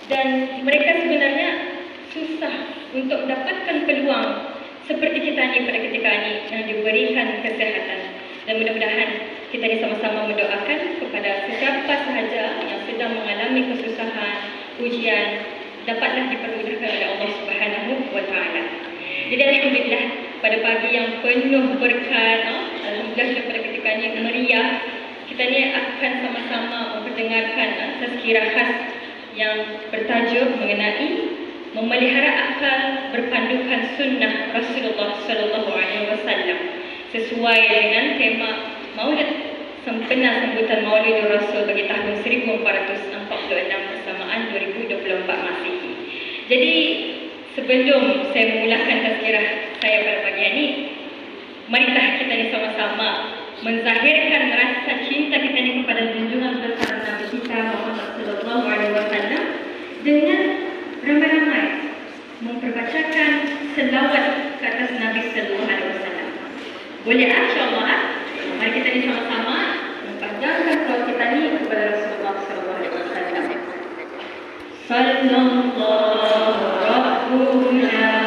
Dan mereka sebenarnya susah untuk mendapatkan peluang seperti kita ni pada ketika ini yang diberikan kesihatan. Dan mudah-mudahan kita ni sama-sama mendoakan kepada sesiapa sahaja yang sedang mengalami kesusahan, ujian, dapatlah dipermudahkan oleh Allah Subhanahu wa taala. Jadi alhamdulillah pada pagi yang penuh berkat, alhamdulillah pada ketika ini meriah, kita ni akan sama-sama memperdengarkan tazkirah khas yang bertajuk mengenai memelihara akal berpandukan sunnah Rasulullah sallallahu alaihi wasallam sesuai dengan tema Maulid sempena sambutan Maulid Rasul bagi tahun 1446 bersamaan 2024 Masihi. Jadi sebelum saya memulakan tazkirah saya pada pagi ini, marilah kita ni sama-sama menzahirkan rasa cinta kita ni kepada junjungan besar Nabi kita Muhammad sallallahu alaihi wasallam dengan ramai-ramai memperbacakan selawat ke atas Nabi sallallahu alaihi wasallam. Boleh insya-Allah. Mari kita ni sama-sama mempanjangkan selawat kita ni kepada Rasulullah sallallahu alaihi wasallam. Sallallahu rabbuna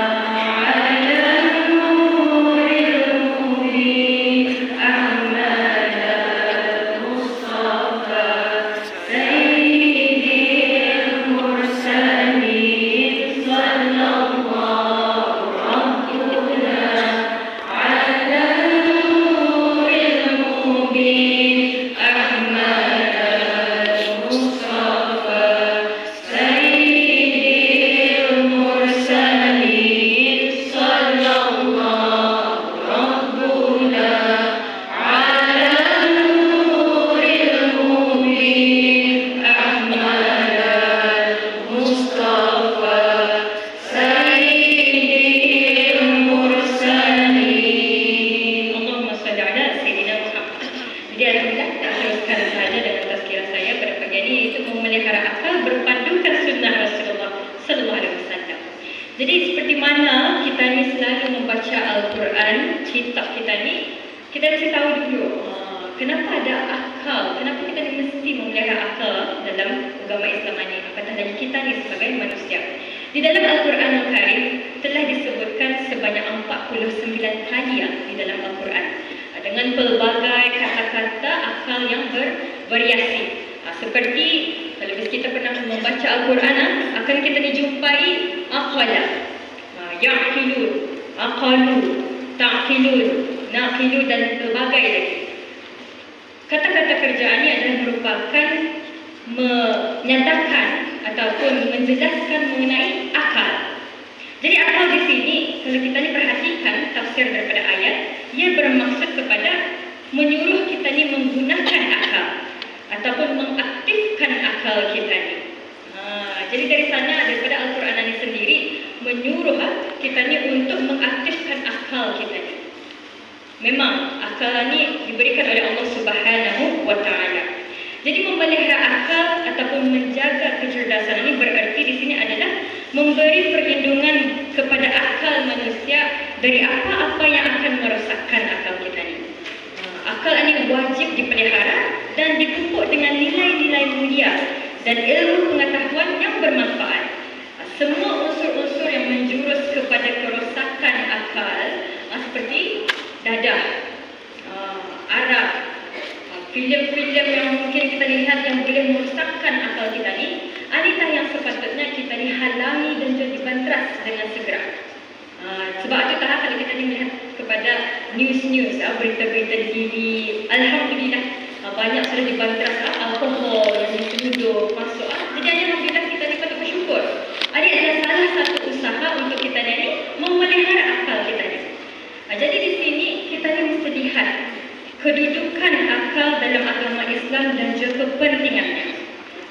kedudukan akal dalam agama Islam dan juga pentingnya.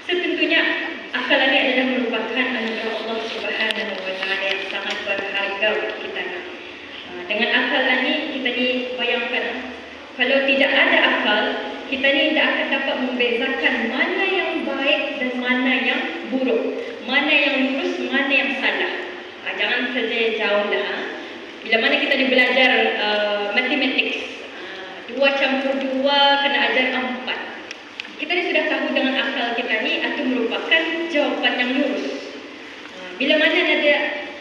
Setentunya akal ini adalah merupakan anugerah Allah Subhanahu wa taala yang sangat berharga untuk kita. Dengan akal ini kita ni bayangkan, kalau tidak ada akal, kita ni tidak akan dapat membezakan mana yang baik dan mana yang buruk, mana yang lurus, mana yang salah. Jangan saja jauhlah. Bila mana kita ni belajar matematik, 2 campur 2 kena ajar 4. kita ni sudah tahu dengan akal kita ni itu merupakan jawapan yang lurus. Bila mana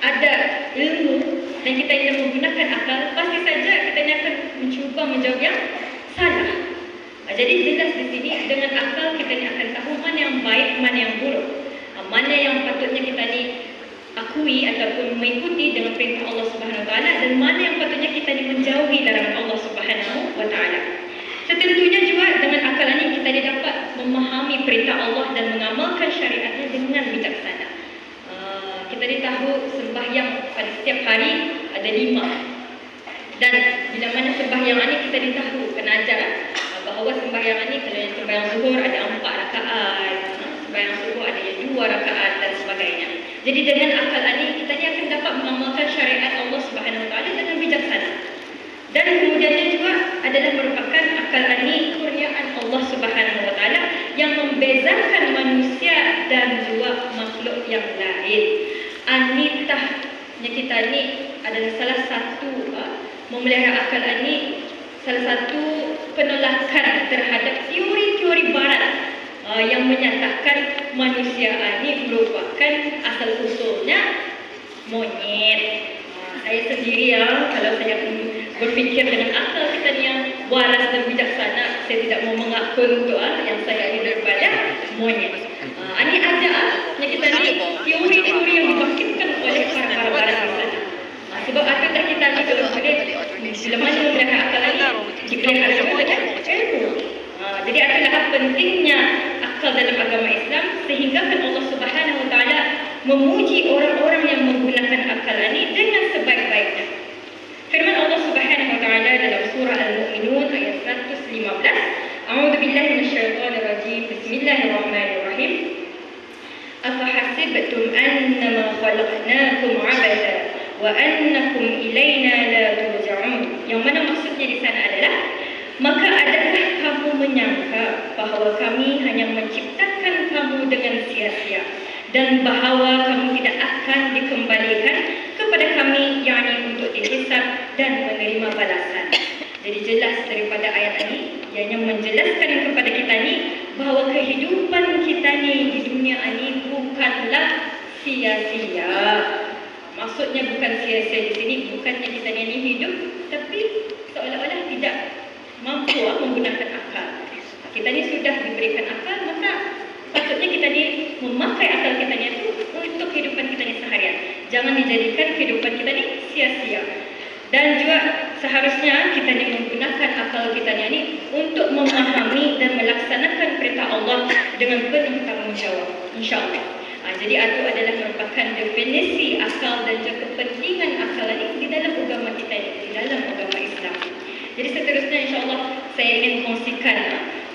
ada ilmu dan kita ingin menggunakan akal, pasti saja kita ni akan mencuba menjawab yang salah. Jadi jelas di sini dengan akal kita ni akan tahu mana yang baik, mana yang buruk, mana yang patutnya kita ni akui ataupun mengikuti dengan perintah Allah Subhanahu Wa Taala dan mana yang patutnya kita ni menjauhi larangan Allah Subhanahu Wa Taala. Setentunya juga dengan akal ini kita ni dapat memahami perintah Allah dan mengamalkan syariatnya dengan bijaksana. Kita ni tahu sembahyang pada setiap hari ada 5. Dan bila mana sembahyang ini kita ni tahu kena ajar bahawa sembahyang ini kalau yang sembahyang zuhur ada 4 rakaat, sembahyang subuh ada yang 2 rakaat dan sebagainya. Jadi dengan akal ini kita ni akan dapat mengamalkan syariat Allah Subhanahu Wa Taala dengan bijaksana. Dan kemudiannya juga adalah merupakan akal ini kurniaan Allah Subhanahu Wa Taala yang membezakan manusia dan juga makhluk yang lain. Anitahnya kita ni adalah salah satu memelihara akal ini, salah satu penolakan terhadap teori-teori barat yang menyatakan manusia ini merupakan asal usulnya monyet. Saya sendiri kalau saya berfikir dengan akal kita ni yang waras dan bijaksana, saya tidak mau mengaku untuk yang saya ini daripada monyet. Ini ada yang kita ni teori-teori yang dibangkitkan oleh para barat di sana. Sebab akidah kita ni kalau bila mana memelihara akal ini dipelihara juga dengan ilmu. Jadi adalah pentingnya akal dalam agama Islam sehingga kan Allah Subhanahu Wa Taala memuji orang-orang yang menggunakan akal ini dengan sebaik-baiknya. Firman Allah Subhanahu Wa Taala dalam surah Al-Mu'minun ayat 115, A'udzu billahi minasyaitonir rajim. Bismillahirrahmanirrahim. Afahasibtum annama khalaqnakum 'abatha wa annakum ilaina la turja'un. Yang mana maksudnya di sana adalah, maka adakah kamu menyangka bahawa kami hanya menciptakan kamu dengan sia-sia dan bahawa kamu tidak akan dikembalikan kepada kami, yakni untuk dihisab dan menerima balasan. Jadi jelas daripada ayat ini, ianya menjelaskan kepada kita ni bahawa kehidupan kita ni di dunia ini bukanlah sia-sia. Maksudnya bukan sia-sia di sini, bukannya kita ni hidup tapi seolah-olah tidak mampu menggunakan akal. Kita ni sudah diberikan akal, maka patutnya kita ni memakai akal kita ni itu untuk kehidupan kita ni seharian. Jangan dijadikan kehidupan kita ni sia-sia. Dan juga seharusnya kita ni menggunakan akal kita ni untuk memahami dan melaksanakan perintah Allah dengan penuh tanggungjawab, insya-Allah. Jadi itu adalah merupakan definisi akal dan juga kepentingan akal ini di dalam agama kita ini, di dalam agama Islam. Jadi seterusnya insya-Allah saya ingin kongsikan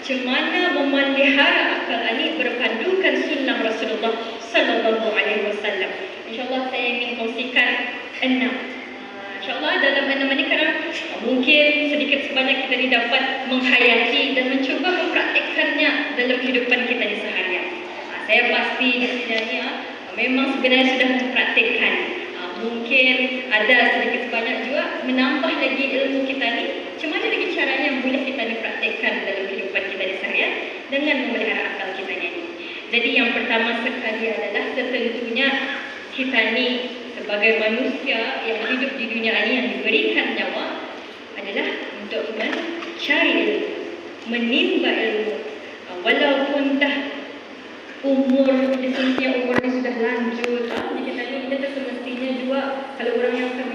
macam mana memelihara akal ini berpandukan sunnah Rasulullah sallallahu alaihi wasallam. Insya-Allah saya ingin kongsikan 6. InsyaAllah dalam 6 ini kerana mungkin sedikit sebanyak kita dapat menghayati dan mencuba mempraktikkannya dalam kehidupan kita di seharian. Saya pasti sebenarnya memang sebenarnya sudah mempraktikkan. Mungkin ada sedikit sebanyak juga menambah lagi ilmu kita ni. Macam mana lagi caranya yang boleh kita praktikkan dalam kehidupan kita di seharian dengan memelihara akal kita ni. Jadi yang pertama sekali adalah setentunya kita ni sebagai manusia yang hidup di dunia ini yang diberikan nyawa adalah untuk mencari ilmu, menimba ilmu. Walaupun dah umur, disini umur ni sudah lanjut, kita semestinya juga kalau orang yang akan